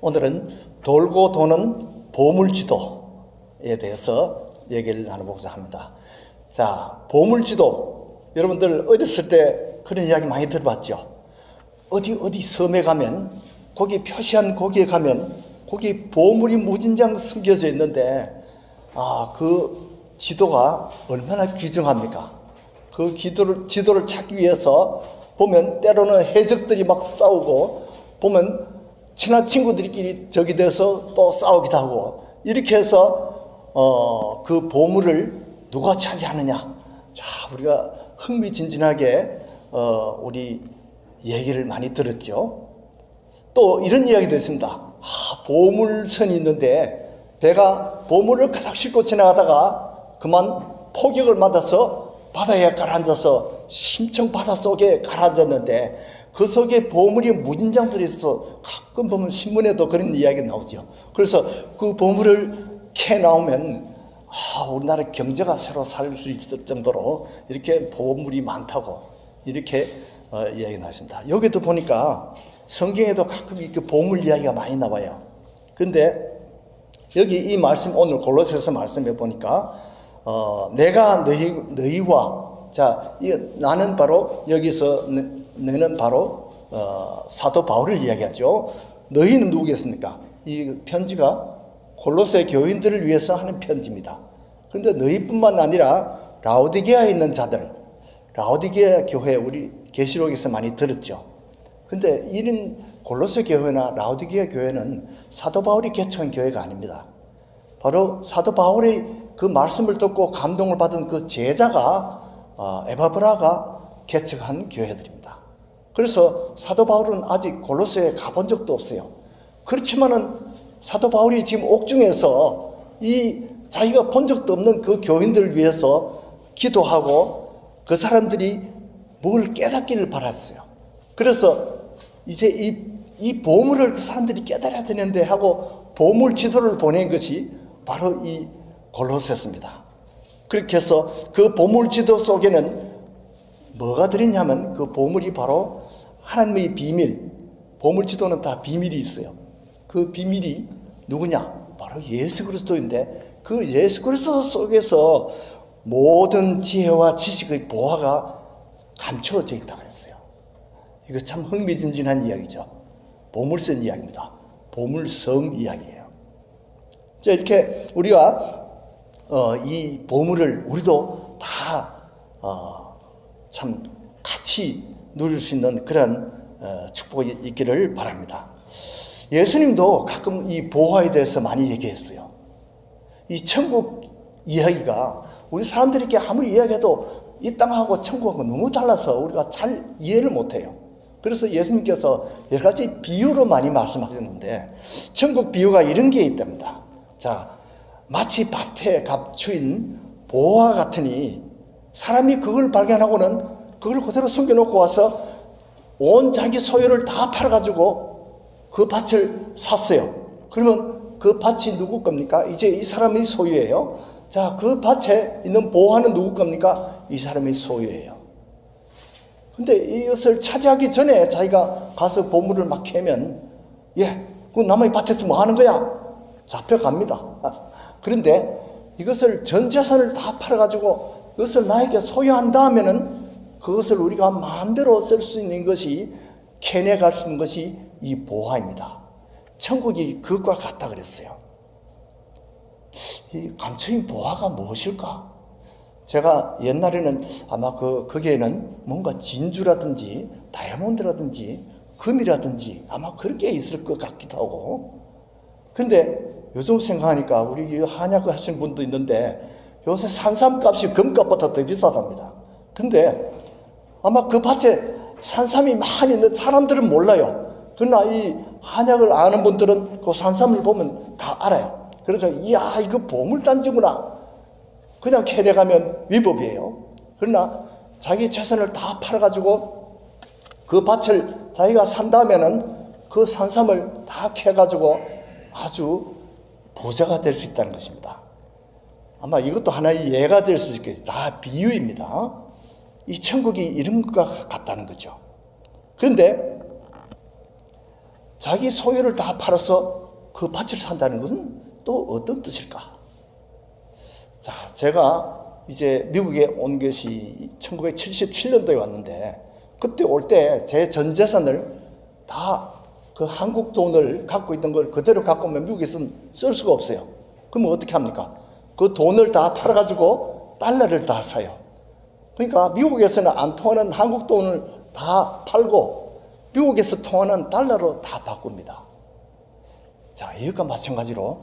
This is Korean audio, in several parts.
오늘은 돌고 도는 보물지도에 대해서 얘기를 나눠보고자 합니다. 자, 보물지도, 여러분들 어렸을 때 그런 이야기 많이 들어봤죠? 어디 섬에 가면, 거기 표시한 거기에 가면 거기 보물이 무진장 숨겨져 있는데, 그 지도가 얼마나 귀중합니까? 그 지도를 찾기 위해서 보면 때로는 해적들이 막 싸우고, 보면 친한 친구들끼리 적이 돼서 또 싸우기도 하고, 이렇게 해서 그 보물을 누가 차지하느냐. 자, 우리가 흥미진진하게 우리 얘기를 많이 들었죠. 또 이런 이야기도 있습니다. 보물선이 있는데 배가 보물을 가득 싣고 지나가다가 그만 폭격을 맞아서 바다에 가라앉아서 심청 바닷속에 가라앉았는데, 그 속에 보물이 무진장 들어있어. 가끔 보면 신문에도 그런 이야기 나오죠. 그래서 그 보물을 캐 나오면 우리나라 경제가 새로 살 수 있을 정도로 이렇게 보물이 많다고 이렇게 이야기 나왔습니다. 여기도 보니까 성경에도 가끔 이렇게 보물 이야기가 많이 나와요. 근데 여기 이 말씀, 오늘 골로새서 말씀에 보니까 내가 너희와, 자, 나는 바로 여기서 너는 바로 사도 바울을 이야기하죠. 너희는 누구겠습니까? 이 편지가 골로새 교인들을 위해서 하는 편지입니다. 그런데 너희뿐만 아니라 라오디게아에 있는 자들, 라오디게아 교회, 우리 계시록에서 많이 들었죠. 근데 이런 골로새 교회나 라오디게아 교회는 사도 바울이 개척한 교회가 아닙니다. 바로 사도 바울의 그 말씀을 듣고 감동을 받은 그 제자가 에바브라가 개척한 교회들입니다. 그래서 사도 바울은 아직 골로새에 가본 적도 없어요. 그렇지만은 사도 바울이 지금 옥중에서 이 자기가 본 적도 없는 그 교인들을 위해서 기도하고 그 사람들이 뭘 깨닫기를 바랐어요. 그래서 이제 이 보물을 그 사람들이 깨달아야 되는데 하고 보물 지도를 보낸 것이 바로 이 골로새서입니다. 그렇게 해서 그 보물 지도 속에는 뭐가 들었냐면 그 보물이 바로 하나님의 비밀, 보물 지도는 다 비밀이 있어요. 그 비밀이 누구냐? 바로 예수 그리스도인데, 그 예수 그리스도 속에서 모든 지혜와 지식의 보화가 감추어져 있다고 그랬어요. 이거 참 흥미진진한 이야기죠. 보물선 이야기입니다. 보물섬 이야기예요. 자, 이렇게 우리가 이 보물을 우리도 다 참 같이 누릴 수 있는 그런 축복이 있기를 바랍니다. 예수님도 가끔 이 보화에 대해서 많이 얘기했어요. 이 천국 이야기가 우리 사람들에게 아무리 이야기해도 이 땅하고 천국하고 너무 달라서 우리가 잘 이해를 못해요. 그래서 예수님께서 여러 가지 비유로 많이 말씀하셨는데, 천국 비유가 이런 게 있답니다. 자, 마치 밭에 감추인 보화 같으니 사람이 그걸 발견하고는 그걸 그대로 숨겨놓고 와서 온 자기 소유를 다 팔아가지고 그 밭을 샀어요. 그러면 그 밭이 누구 겁니까? 이제 이 사람의 소유예요. 자, 그 밭에 있는 보화는 누구 겁니까? 이 사람의 소유예요. 근데 이것을 차지하기 전에 자기가 가서 보물을 막 캐면, 그 남의 밭에서 뭐 하는 거야? 잡혀갑니다. 그런데 이것을 전 재산을 다 팔아가지고 그것을 나에게 소유한 다음에는 그것을 우리가 마음대로 쓸 수 있는 것이, 캐내갈 수 있는 것이 이 보화입니다. 천국이 그것과 같다 그랬어요. 이 감추인 보화가 무엇일까? 제가 옛날에는 아마 거기에는 뭔가 진주라든지 다이아몬드라든지 금이라든지 아마 그런 게 있을 것 같기도 하고, 근데 요즘 생각하니까 우리 한약 하시는 분도 있는데 요새 산삼값이 금값보다 더 비싸답니다. 근데 아마 그 밭에 산삼이 많이 있는 사람들은 몰라요. 그러나 이 한약을 아는 분들은 그 산삼을 보면 다 알아요. 그래서 이야, 이거 보물단지구나. 그냥 캐내가면 위법이에요. 그러나 자기 재산을 다 팔아가지고 그 밭을 자기가 산 다음에는 그 산삼을 다 캐가지고 아주 부자가 될 수 있다는 것입니다. 아마 이것도 하나의 예가 될 수 있겠죠. 다 비유입니다. 이 천국이 이런 것과 같다는 거죠. 그런데 자기 소유를 다 팔아서 그 밭을 산다는 것은 또 어떤 뜻일까? 자, 제가 이제 미국에 온 것이 1977년도에 왔는데, 그때 올 때 제 전 재산을 다 그 한국 돈을 갖고 있던 걸 그대로 갖고 오면 미국에서는 쓸 수가 없어요. 그러면 어떻게 합니까? 그 돈을 다 팔아가지고 달러를 다 사요. 그러니까 미국에서는 안 통하는 한국 돈을 다 팔고 미국에서 통하는 달러로 다 바꿉니다. 자, 이것과 마찬가지로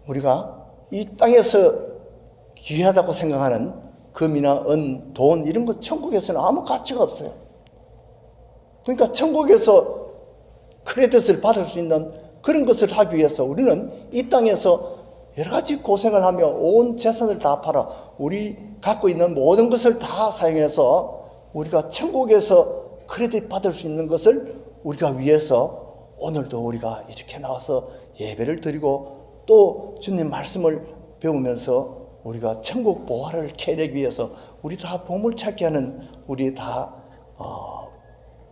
우리가 이 땅에서 귀하다고 생각하는 금이나 은, 돈 이런 거 천국에서는 아무 가치가 없어요. 그러니까 천국에서 크레딧을 받을 수 있는 그런 것을 하기 위해서 우리는 이 땅에서 여러 가지 고생을 하며 온 재산을 다 팔아 우리 갖고 있는 모든 것을 다 사용해서 우리가 천국에서 크레딧 받을 수 있는 것을 우리가 위해서 오늘도 우리가 이렇게 나와서 예배를 드리고 또 주님 말씀을 배우면서 우리가 천국 보화를 캐내기 위해서 우리 다 보물찾기 하는 우리 다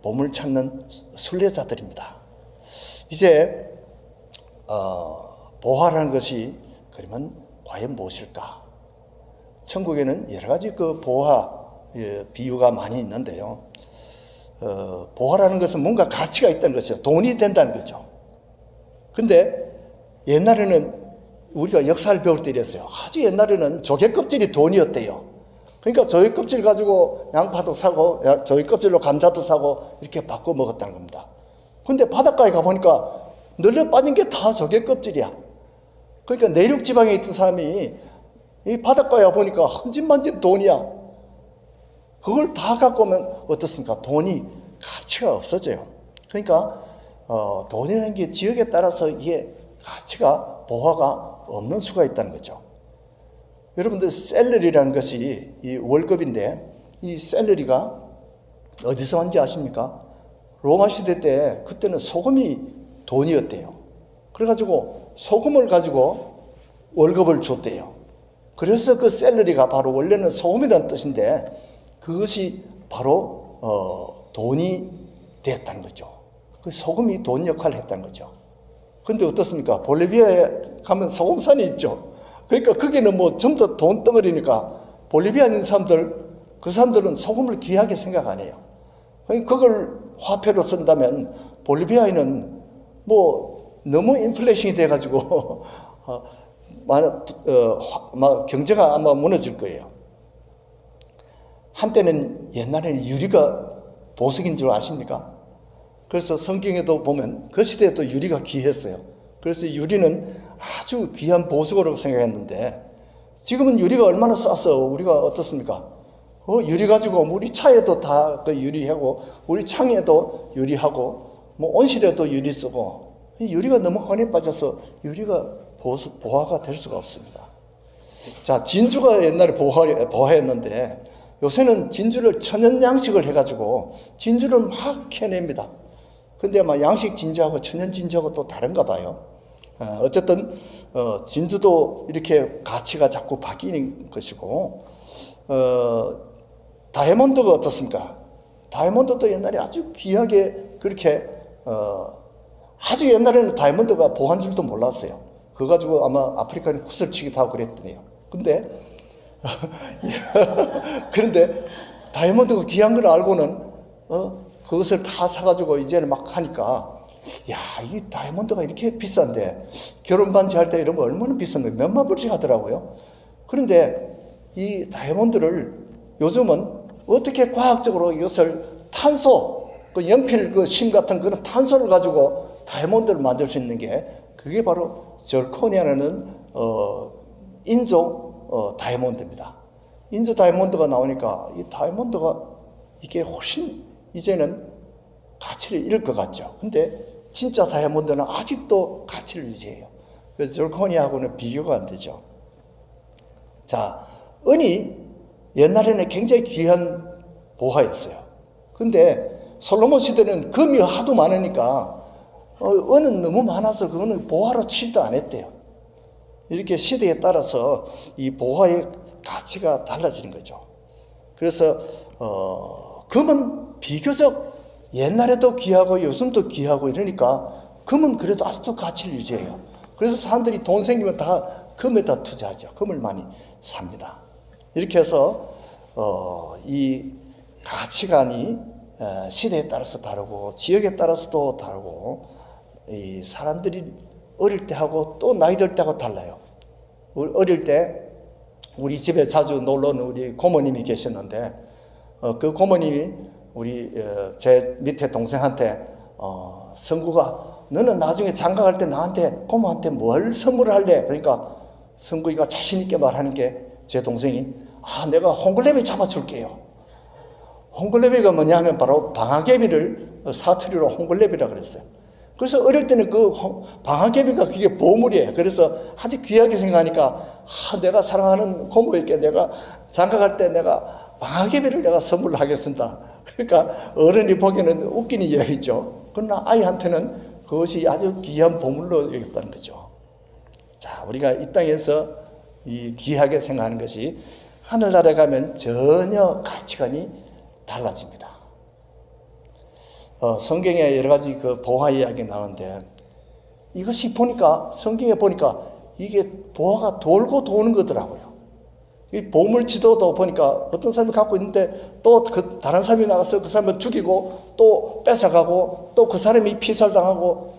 보물 찾는 순례자들입니다. 이제 보화라는 것이 그러면 과연 무엇일까? 천국에는 여러 가지 그 보화 비유가 많이 있는데요. 보화라는 것은 뭔가 가치가 있다는 것이죠. 돈이 된다는 거죠. 근데 옛날에는 우리가 역사를 배울 때 이랬어요. 아주 옛날에는 조개 껍질이 돈이었대요. 그러니까 조개 껍질 가지고 양파도 사고 조개 껍질로 감자도 사고 이렇게 바꿔 먹었다는 겁니다. 근데 바닷가에 가보니까 널려 빠진 게 다 조개 껍질이야. 그러니까 내륙 지방에 있던 사람이 이 바닷가에 와보니까 헌진만진 돈이야. 그걸 다 갖고 오면 어떻습니까? 돈이 가치가 없어져요. 그러니까 돈이라는 게 지역에 따라서 이게 가치가 보화가 없는 수가 있다는 거죠. 여러분들 샐러리라는 것이 이 월급인데 이 샐러리가 어디서 왔는지 아십니까? 로마 시대 때 그때는 소금이 돈이었대요. 그래가지고 소금을 가지고 월급을 줬대요. 그래서 그 샐러리가 바로 원래는 소금이라는 뜻인데 그것이 바로 돈이 됐다는 거죠. 그 소금이 돈 역할을 했다는 거죠. 근데 어떻습니까? 볼리비아에 가면 소금산이 있죠. 그러니까 거기는 뭐 전부 다 돈 덩어리니까 볼리비아인 사람들, 그 사람들은 소금을 귀하게 생각 안 해요. 그걸 화폐로 쓴다면 볼리비아에는 뭐 너무 인플레이션이 돼가지고 경제가 아마 무너질 거예요. 한때는 옛날에는 유리가 보석인 줄 아십니까? 그래서 성경에도 보면 그 시대에도 유리가 귀했어요. 그래서 유리는 아주 귀한 보석으로 생각했는데 지금은 유리가 얼마나 싸서 우리가 어떻습니까? 유리 가지고 우리 차에도 다 그 유리하고 우리 창에도 유리하고 뭐 온실에도 유리 쓰고 유리가 너무 헌에 빠져서 유리가 보화가 될 수가 없습니다. 자, 진주가 옛날에 보화였는데 요새는 진주를 천연 양식을 해가지고 진주를 막 캐냅니다. 근데 아마 양식 진주하고 천연 진주하고 또 다른가 봐요. 어쨌든 진주도 이렇게 가치가 자꾸 바뀌는 것이고 다이아몬드가 어떻습니까? 다이아몬드도 옛날에 아주 귀하게 그렇게 아주 옛날에는 다이아몬드가 보한 줄도 몰랐어요. 그거 가지고 아마 아프리카는 구슬치기도 하고 그랬더니요. 근데 그런데 다이아몬드가 귀한 걸 알고는 그것을 다 사가지고 이제는 막 하니까 야, 이 다이아몬드가 이렇게 비싼데 결혼 반지 할 때 이러면 얼마나 비싼데 몇만 불씩 하더라고요. 그런데 이 다이아몬드를 요즘은 어떻게 과학적으로 이것을 탄소, 그 연필 그 심 같은 그런 탄소를 가지고 다이아몬드를 만들 수 있는 게 그게 바로 절코니아라는 인조 다이아몬드입니다. 인조 다이아몬드가 나오니까 이 다이아몬드가 이게 훨씬 이제는 가치를 잃을 것 같죠. 근데 진짜 다이아몬드는 아직도 가치를 유지해요. 그래서 절코니아하고는 비교가 안 되죠. 자, 은이 옛날에는 굉장히 귀한 보화였어요. 근데 솔로몬 시대는 금이 하도 많으니까 은은 너무 많아서 그거는 보화로 치지도 않았대요. 이렇게 시대에 따라서 이 보화의 가치가 달라지는 거죠. 그래서 금은 비교적 옛날에도 귀하고 요즘도 귀하고 이러니까 금은 그래도 아직도 가치를 유지해요. 그래서 사람들이 돈 생기면 다 금에다 투자하죠. 금을 많이 삽니다. 이렇게 해서 이 가치관이 시대에 따라서 다르고 지역에 따라서도 다르고 이 사람들이 어릴 때 하고 또 나이 들 때하고 달라요. 어릴 때 우리 집에 자주 놀러 오는 우리 고모님이 계셨는데 그 고모님이 우리 제 밑에 동생한테 성구가 너는 나중에 장가 갈 때 나한테 고모한테 뭘 선물할래? 그러니까 성구이가 자신 있게 말하는 게 제 동생이 내가 홍글레비 잡아줄게요. 홍글레비가 뭐냐면 바로 방아개비를 사투리로 홍글레비라 그랬어요. 그래서 어릴 때는 그 방아개비가 그게 보물이에요. 그래서 아주 귀하게 생각하니까 내가 사랑하는 고모에게 내가 장가 갈 때 내가 방아개비를 내가 선물로 하겠습니다. 그러니까 어른이 보기에는 웃기는 이야기죠. 그러나 아이한테는 그것이 아주 귀한 보물로 여겼다는 거죠. 자, 우리가 이 땅에서 이 귀하게 생각하는 것이 하늘나라에 가면 전혀 가치관이 달라집니다. 성경에 여러 가지 그 보화 이야기 나오는데 이것이 보니까 성경에 보니까 이게 보화가 돌고 도는 거더라고요. 이 보물지도도 보니까 어떤 사람이 갖고 있는데 또 그 다른 사람이 나가서 그 사람을 죽이고 또 뺏어가고 또 그 사람이 피살당하고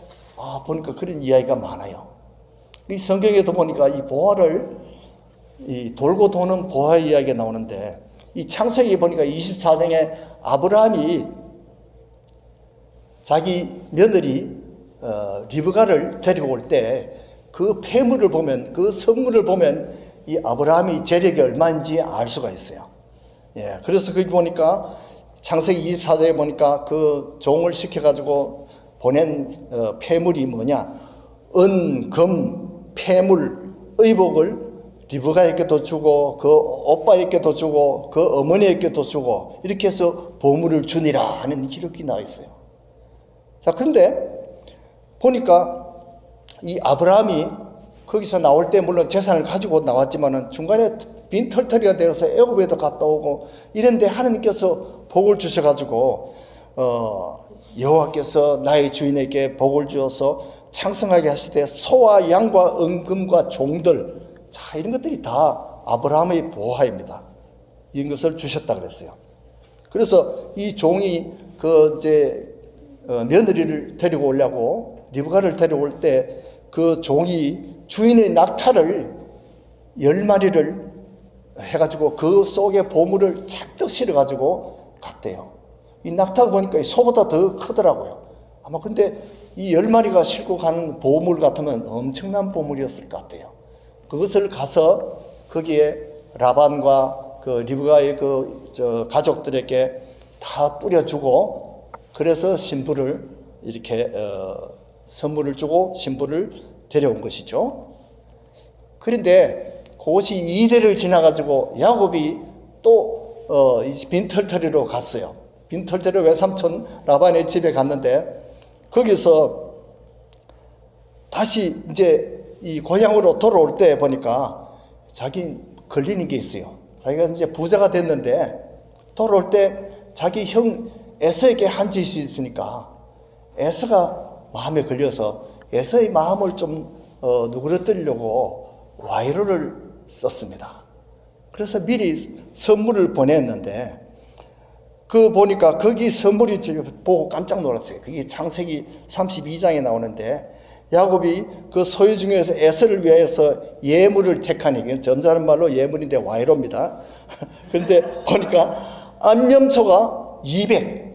보니까 그런 이야기가 많아요. 이 성경에도 보니까 이 보화를 이 돌고 도는 보화 이야기가 나오는데 이 창세기 보니까 24장에 아브라함이 자기 며느리 리브가를 데리고 올 때 그 폐물을 보면 그 성물을 보면 이 아브라함이 재력이 얼마인지 알 수가 있어요. 예, 그래서 거기 보니까 창세기 24장에 보니까 그 종을 시켜가지고 보낸 폐물이 뭐냐? 은, 금, 폐물, 의복을 리브가에게도 주고 그 오빠에게도 주고 그 어머니에게도 주고 이렇게 해서 보물을 주니라 하는 기록이 나와 있어요. 자, 근데 보니까 이 아브라함이 거기서 나올 때 물론 재산을 가지고 나왔지만은 중간에 빈털터리가 되어서 애굽에도 갔다 오고 이런데 하나님께서 복을 주셔가지고 여호와께서 나의 주인에게 복을 주어서 창성하게 하시되 소와 양과 은금과 종들, 자, 이런 것들이 다 아브라함의 보화입니다. 이런 것을 주셨다 그랬어요. 그래서 이 종이 며느리를 데리고 오려고 리브가를 데려올 때 그 종이 주인의 낙타를 10마리를 해가지고 그 속에 보물을 잔뜩 실어가지고 갔대요. 이 낙타가 보니까 소보다 더 크더라고요. 아마 근데 이 10마리가 싣고 가는 보물 같으면 엄청난 보물이었을 것 같아요. 그것을 가서 거기에 라반과 그 리브가의 가족들에게 다 뿌려주고 그래서 신부를 이렇게 선물을 주고 신부를 데려온 것이죠. 그런데 그것이 2대를 지나가지고 야곱이 또 빈털터리로 갔어요. 빈털터리 외삼촌 라반의 집에 갔는데 거기서 다시 이제 이 고향으로 돌아올 때 보니까 자기 걸리는 게 있어요. 자기가 이제 부자가 됐는데 돌아올 때 자기 형 에서에게 한 짓이 있으니까 에서가 마음에 걸려서 에서의 마음을 좀 누그러뜨리려고 와이로를 썼습니다. 그래서 미리 선물을 보냈는데 그 보니까 거기 선물이 보고 깜짝 놀랐어요. 그게 창세기 32장에 나오는데 야곱이 그 소유 중에서 에서를 위하여서 예물을 택하니, 이게 점잖은 말로 예물인데 와이로입니다. 그런데 보니까 암염소가 200.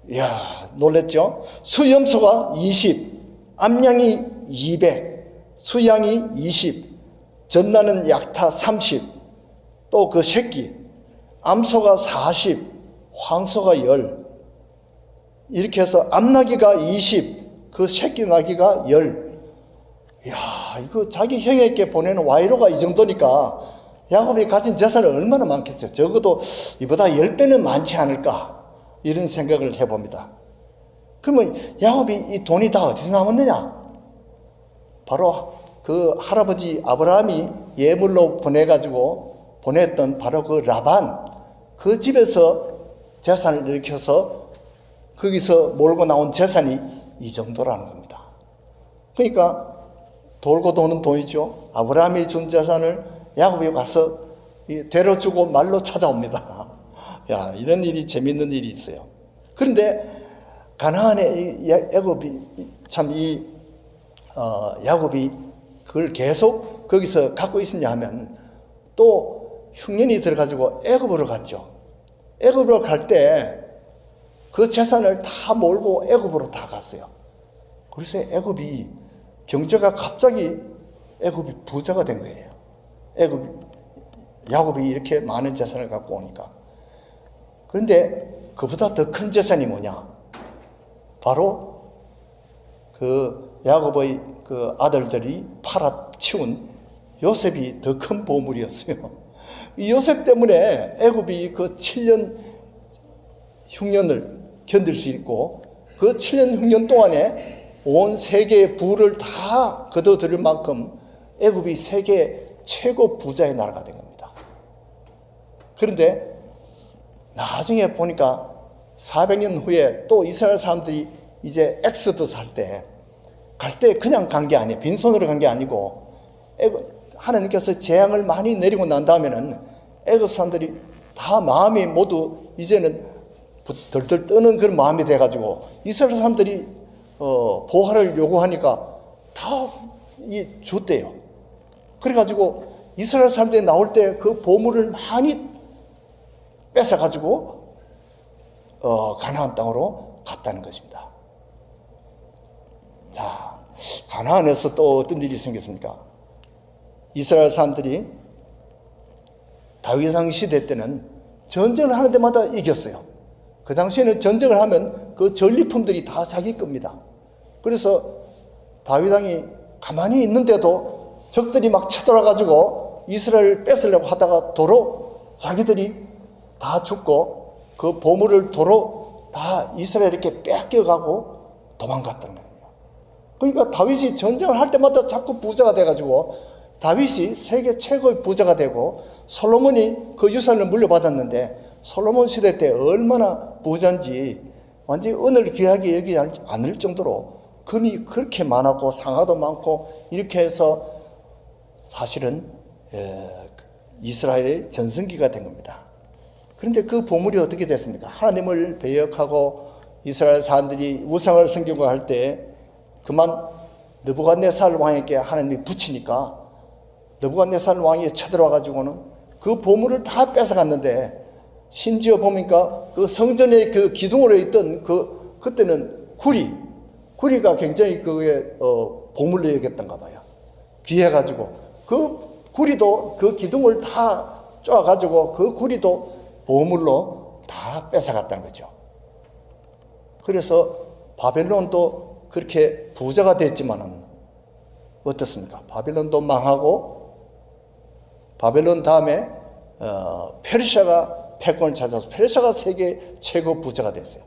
이야, 놀랬죠? 수염소가 20, 암양이 200, 수양이 20, 전나는 약타 30, 또 그 새끼, 암소가 40, 황소가 10, 이렇게 해서 암나귀가 20, 그 새끼 나귀가 10. 이야, 이거 자기 형에게 보내는 와이로가 이 정도니까 야곱이 가진 재산은 얼마나 많겠어요? 적어도 이보다 10배는 많지 않을까? 이런 생각을 해봅니다. 그러면 야곱이 이 돈이 다 어디서 나왔느냐? 바로 그 할아버지 아브라함이 예물로 보냈던 바로 그 라반, 그 집에서 재산을 일으켜서 거기서 몰고 나온 재산이 이 정도라는 겁니다. 그러니까 돌고 도는 돈이죠. 아브라함이 준 재산을 야곱이 가서 되려주고 말로 찾아옵니다. 야, 이런 일이 재밌는 일이 있어요. 그런데 가나안의 야곱이 참 야곱이 그걸 계속 거기서 갖고 있었냐 하면 또 흉년이 들어가지고 애굽으로 갔죠. 애굽으로 갈 때 그 재산을 다 몰고 애굽으로 다 갔어요. 그래서 애굽이 경제가 갑자기 애굽이 부자가 된 거예요. 야곱이 이렇게 많은 재산을 갖고 오니까. 그런데 그보다 더 큰 재산이 뭐냐? 바로 그 야곱의 그 아들들이 팔아치운 요셉이 더 큰 보물이었어요. 이 요셉 때문에 애굽이 그 7년 흉년을 견딜 수 있고 그 7년 흉년 동안에 온 세계의 부를 다 거둬들일 만큼 애굽이 세계 최고 부자의 나라가 된 겁니다. 그런데 나중에 보니까 400년 후에 또 이스라엘 사람들이 이제 엑소더스 할 때 그냥 간 게 아니에요. 빈손으로 간 게 아니고 하나님께서 재앙을 많이 내리고 난 다음에는 애굽 사람들이 다 마음이 모두 이제는 덜덜 떠는 그런 마음이 돼가지고 이스라엘 사람들이 보화를 요구하니까 다 줬대요. 그래가지고 이스라엘 사람들이 나올 때 그 보물을 많이 뺏어가지고 가나안 땅으로 갔다는 것입니다. 자, 가나안에서 또 어떤 일이 생겼습니까? 이스라엘 사람들이 다윗 왕 시대 때는 전쟁을 하는 데마다 이겼어요. 그 당시에는 전쟁을 하면 그 전리품들이 다 자기 겁니다. 그래서 다윗 왕이 가만히 있는데도 적들이 막 쳐들어가지고 이스라엘을 뺏으려고 하다가 도로 자기들이 다 죽고 그 보물을 도로 다 이스라엘에게 뺏겨가고 도망갔다는 거예요. 그러니까 다윗이 전쟁을 할 때마다 자꾸 부자가 돼가지고 다윗이 세계 최고의 부자가 되고 솔로몬이 그 유산을 물려받았는데 솔로몬 시대 때 얼마나 부자인지 완전히 은을 귀하게 여기지 않을 정도로 금이 그렇게 많았고 상아도 많고 이렇게 해서 사실은 이스라엘의 전성기가 된 겁니다. 그런데 그 보물이 어떻게 됐습니까? 하나님을 배역하고 이스라엘 사람들이 우상을 섬기고 할 때 그만 느부갓네살 왕에게 하나님이 붙이니까 느부갓네살 왕이 쳐들어와가지고는 그 보물을 다 뺏어갔는데 심지어 보니까 그 성전의 그 기둥으로 있던 그때는 구리가 굉장히 그게 보물로 여겼던가 봐요. 귀해가지고 그 구리도 그 기둥을 다 쪼아가지고 그 구리도 보물로 다 뺏어갔다는 거죠. 그래서 바벨론도 그렇게 부자가 됐지만은 어떻습니까? 바벨론도 망하고 바벨론 다음에 페르시아가 패권을 찾아서 페르시아가 세계 최고 부자가 됐어요.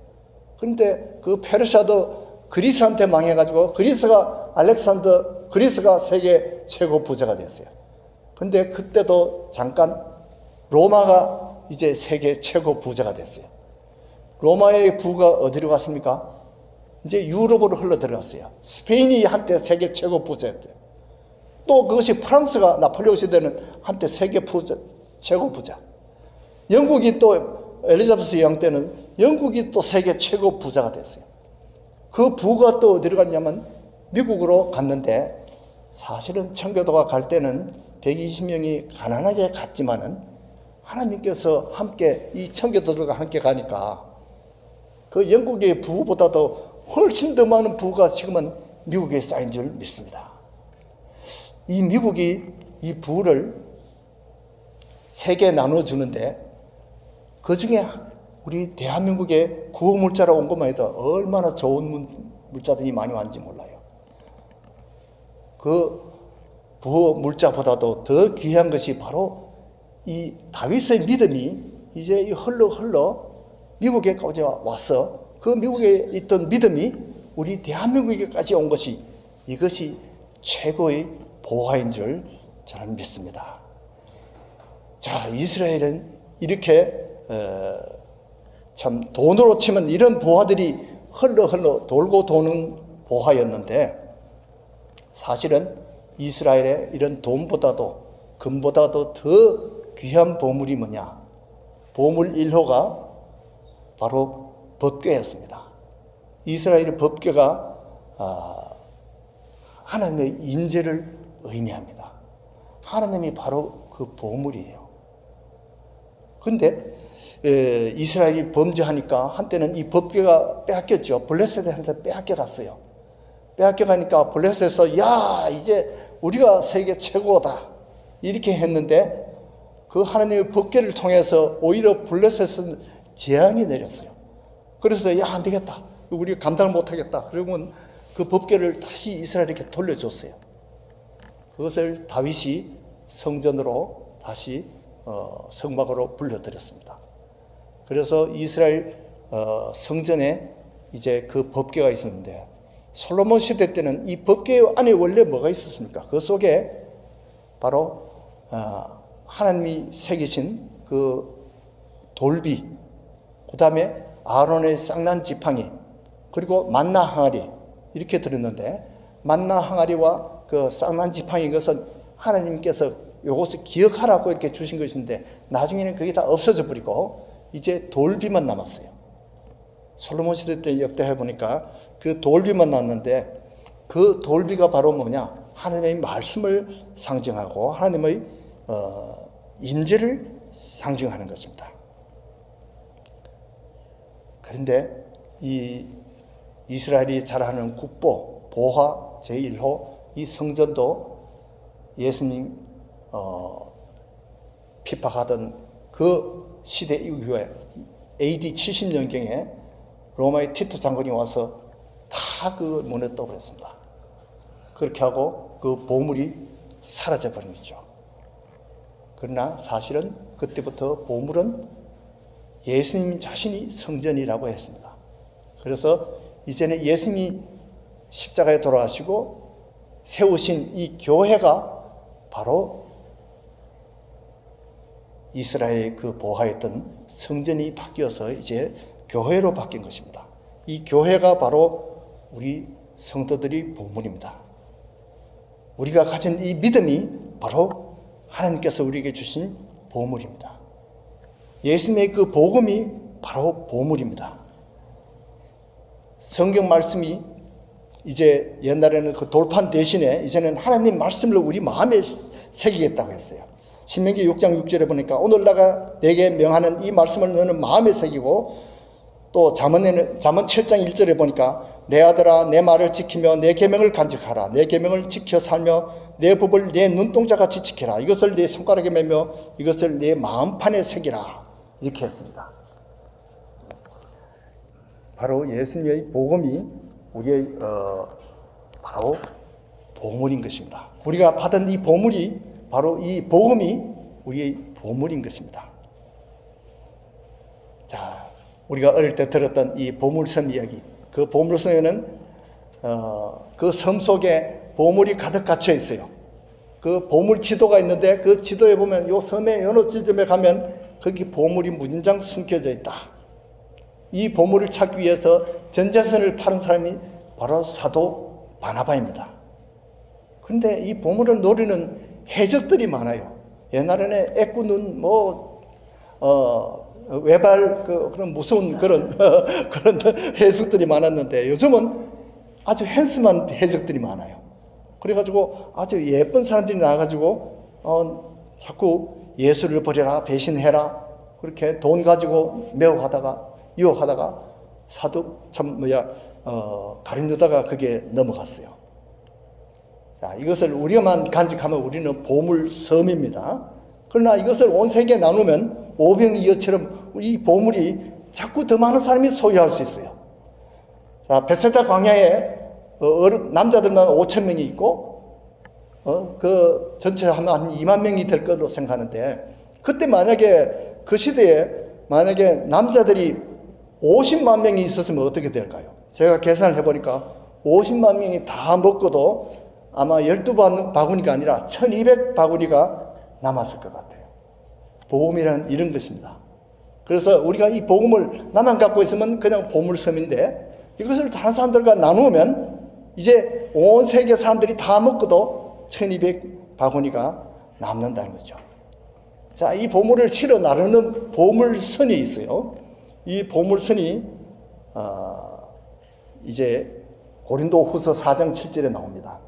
그런데 그 페르시아도 그리스한테 망해가지고 그리스가 세계 최고 부자가 됐어요. 근데 그때도 잠깐 로마가 이제 세계 최고 부자가 됐어요. 로마의 부가 어디로 갔습니까? 이제 유럽으로 흘러 들어갔어요. 스페인이 한때 세계 최고 부자였대요. 또 그것이 프랑스가 나폴레옹 시대는 한때 세계 최고 부자. 영국이 또 엘리자베스 여왕 때는 영국이 또 세계 최고 부자가 됐어요. 그 부가 또 어디로 갔냐면 미국으로 갔는데 사실은 청교도가 갈 때는 120명이 가난하게 갔지만은 하나님께서 함께 이 청교도들과 함께 가니까 그 영국의 부보다도 훨씬 더 많은 부가 지금은 미국에 쌓인 줄 믿습니다. 이 미국이 이 부를 세 개 나눠주는데 그 중에 우리 대한민국의 구호물자로 온 것만 해도 얼마나 좋은 물자들이 많이 왔는지 몰라요. 그 부호물자보다도 더 귀한 것이 바로 이 다윗의 믿음이 이제 흘러 미국에까지 와서 그 미국에 있던 믿음이 우리 대한민국에까지 온 것이 이것이 최고의 보화인 줄 저는 믿습니다. 자, 이스라엘은 이렇게 참 돈으로 치면 이런 보화들이 흘러 돌고 도는 보화였는데, 사실은 이스라엘의 이런 돈보다도 금보다도 더 귀한 보물이 뭐냐? 보물 1호가 바로 법궤였습니다. 이스라엘의 법궤가 하나님의 인재를 의미합니다. 하나님이 바로 그 보물이에요. 그런데 이스라엘이 범죄하니까 한때는 이 법궤가 빼앗겼죠. 블레셋한테 빼앗겨갔어요. 빼앗겨가니까 블레셋에서 야 이제 우리가 세계 최고다 이렇게 했는데, 그 하나님의 법궤를 통해서 오히려 블레셋은 재앙이 내렸어요. 그래서 야 안 되겠다, 우리가 감당을 못하겠다. 그러면 그 법궤를 다시 이스라엘에게 돌려줬어요. 그것을 다윗이 성전으로 다시 성막으로 불러들였습니다. 그래서 이스라엘 성전에 이제 그 법궤가 있었는데, 솔로몬 시대 때는 이 법궤 안에 원래 뭐가 있었습니까? 그 속에 바로 하나님이 새기신 그 돌비, 그 다음에 아론의 쌍난 지팡이, 그리고 만나 항아리 이렇게 들었는데, 만나 항아리와 그 쌍난 지팡이, 이것은 하나님께서 이것을 기억하라고 이렇게 주신 것인데, 나중에는 그게 다 없어져 버리고 이제 돌비만 남았어요. 솔로몬 시대 때 역대해 보니까 그 돌비만 남았는데, 그 돌비가 바로 뭐냐? 하나님의 말씀을 상징하고 하나님의 인재를 상징하는 것입니다. 그런데 이 이스라엘이 자라는 국보, 보화 제1호 이 성전도 예수님 핍박하던 그 시대 이후에 AD 70년경에 로마의 티투 장군이 와서 다 그 무너뜨려 버렸습니다. 그렇게 하고 그 보물이 사라져 버린 거죠. 그러나 사실은 그때부터 보물은 예수님 자신이 성전이라고 했습니다. 그래서 이제는 예수님이 십자가에 돌아가시고 세우신 이 교회가 바로 이스라엘의 그 보화했던 성전이 바뀌어서 이제 교회로 바뀐 것입니다. 이 교회가 바로 우리 성도들이 보물입니다. 우리가 가진 이 믿음이 바로 하나님께서 우리에게 주신 보물입니다. 예수님의 그 복음이 바로 보물입니다. 성경 말씀이 이제 옛날에는 그 돌판 대신에 이제는 하나님 말씀을 우리 마음에 새기겠다고 했어요. 신명기 6장 6절에 보니까 오늘 내가 내게 명하는 이 말씀을 너는 마음에 새기고, 또 잠언 7장 1절에 보니까 내 아들아 내 말을 지키며 내 계명을 간직하라. 내 계명을 지켜 살며 내 법을 내 눈동자같이 지켜라. 이것을 내 손가락에 매며 이것을 내 마음판에 새기라. 이렇게 했습니다. 바로 예수님의 복음이 우리의 바로 보물인 것입니다. 우리가 받은 이 보물이 바로 이 복음이 우리의 보물인 것입니다. 자, 우리가 어릴 때 들었던 이 보물섬 이야기, 그 보물섬에는 그 섬 속에 보물이 가득 갇혀 있어요. 그 보물 지도가 있는데 그 지도에 보면 이 섬의 어느 지점에 가면 거기 보물이 무진장 숨겨져 있다. 이 보물을 찾기 위해서 전 재산을 파는 사람이 바로 사도 바나바입니다. 그런데 이 보물을 노리는 해적들이 많아요. 옛날에는 애꾸눈 외발 그런 무서운 그런 해적들이 많았는데, 요즘은 아주 핸섬한 해적들이 많아요. 그래가지고 아주 예쁜 사람들이 나와가지고 자꾸 예수를 버려라, 배신해라, 그렇게 돈 가지고 유혹하다가 사도 가룟 유다가 그게 넘어갔어요. 자, 이것을 우리만 간직하면 우리는 보물섬입니다. 그러나 이것을 온 세계에 나누면 오병이어처럼 이 보물이 자꾸 더 많은 사람이 소유할 수 있어요. 자, 베세다 광야에 남자들만 5,000명이 있고 그 전체 하면 한 2만 명이 될 것으로 생각하는데, 그때 만약에 그 시대에 만약에 남자들이 50만 명이 있었으면 어떻게 될까요? 제가 계산을 해보니까 50만 명이 다 먹고도 아마 12바구니가 아니라 1200바구니가 남았을 것 같아요. 보험이란 이런 것입니다. 그래서 우리가 이 복음을 나만 갖고 있으면 그냥 보물섬인데 이것을 다른 사람들과 나누면 이제 온 세계 사람들이 다 먹고도 1200바구니가 남는다는 거죠. 자, 이 보물을 실어 나르는 보물선이 있어요. 이 보물선이 이제 고린도 후서 4장 7절에 나옵니다.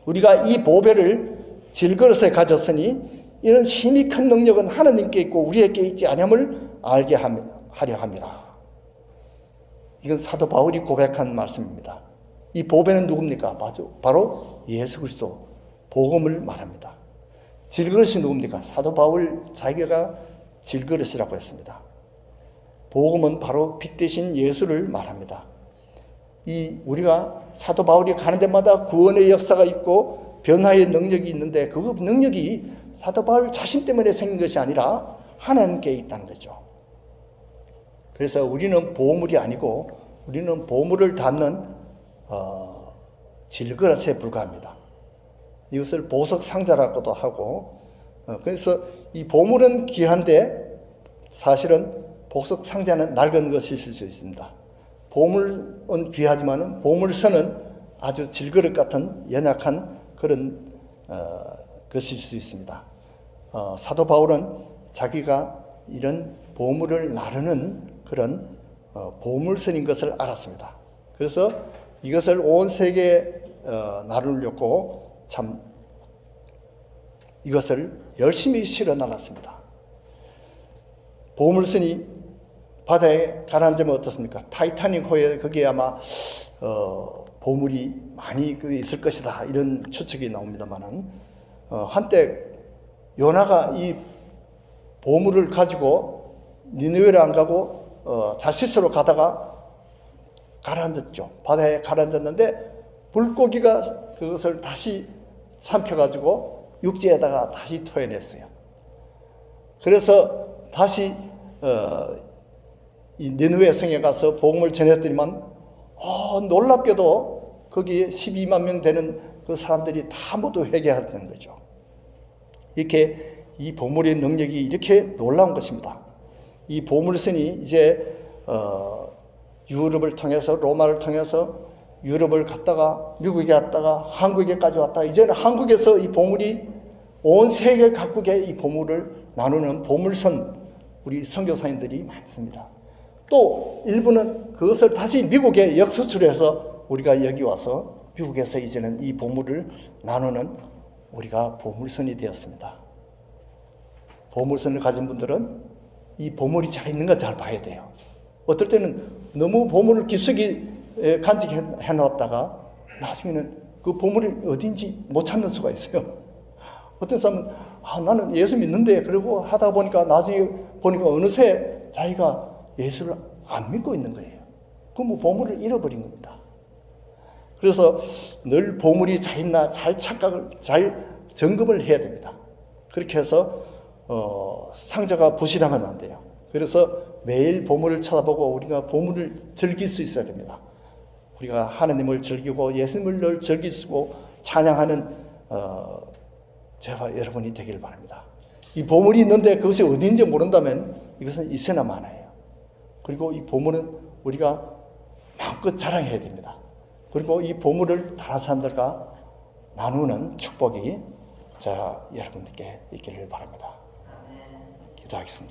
우리가 이 보배를 질그릇에 가졌으니 이는 힘이 큰 능력은 하나님께 있고 우리에게 있지 아니함을 알게 하려 함이라. 이건 사도 바울이 고백한 말씀입니다. 이 보배는 누굽니까? 바로 예수 그리스도 복음을 말합니다. 질그릇이 누굽니까? 사도 바울 자기가 질그릇이라고 했습니다. 복음은 바로 빛 대신 예수를 말합니다. 우리가 사도 바울이 가는 데마다 구원의 역사가 있고 변화의 능력이 있는데 그 능력이 사도 바울 자신 때문에 생긴 것이 아니라 하나님께 있다는 거죠. 그래서 우리는 보물이 아니고 우리는 보물을 담는 질그릇에 불과합니다. 이것을 보석 상자라고도 하고 그래서 이 보물은 귀한데 사실은 보석 상자는 낡은 것일 수 있습니다. 보물은 귀하지만 보물선은 아주 질그릇 같은 연약한 그런 것일 수 있습니다. 사도 바울은 자기가 이런 보물을 나르는 그런 보물선인 것을 알았습니다. 그래서 이것을 온 세계에 나누려고 참 이것을 열심히 실어 나갔습니다. 보물선이 바다에 가라앉으면 어떻습니까? 타이타닉 호에 거기에 아마 보물이 많이 있을 것이다 이런 추측이 나옵니다만은 한때 요나가 이 보물을 가지고 니느웨를 안 가고 다시스로 가다가 가라앉았죠. 바다에 가라앉았는데 물고기가 그것을 다시 삼켜가지고 육지에다가 다시 토해냈어요. 그래서 다시 이 니느웨 성에 가서 복음을 전했더니만 놀랍게도 거기에 12만 명 되는 그 사람들이 다 모두 회개했다는 거죠. 이렇게 이 보물의 능력이 이렇게 놀라운 것입니다. 이 보물선이 이제 유럽을 통해서 로마를 통해서 유럽을 갔다가 미국에 갔다가 한국에까지 왔다. 이제는 한국에서 이 보물이 온 세계 각국에 이 보물을 나누는 보물선 우리 선교사님들이 많습니다. 또 일부는 그것을 다시 미국에 역수출해서 우리가 여기 와서 미국에서 이제는 이 보물을 나누는 우리가 보물선이 되었습니다. 보물선을 가진 분들은 이 보물이 잘 있는가 잘 봐야 돼요. 어떨 때는 너무 보물을 깊숙이 간직해 놨다가 나중에는 그 보물이 어딘지 못 찾는 수가 있어요. 어떤 사람은 나는 예수 믿는데 그러고 하다 보니까 나중에 보니까 어느새 자기가 예수를 안 믿고 있는 거예요. 그럼 보물을 잃어버린 겁니다. 그래서 늘 보물이 잘 있나 잘 착각을 잘 점검을 해야 됩니다. 그렇게 해서 상자가 부실하면 안 돼요. 그래서 매일 보물을 쳐다보고 우리가 보물을 즐길 수 있어야 됩니다. 우리가 하나님을 즐기고 예수님을 늘 즐기고 찬양하는 저와 여러분이 되기를 바랍니다. 이 보물이 있는데 그것이 어디인지 모른다면 이것은 있으나 마나예요. 그리고 이 보물은 우리가 마음껏 자랑해야 됩니다. 그리고 이 보물을 다른 사람들과 나누는 축복이 여러분들께 있기를 바랍니다. 기도하겠습니다.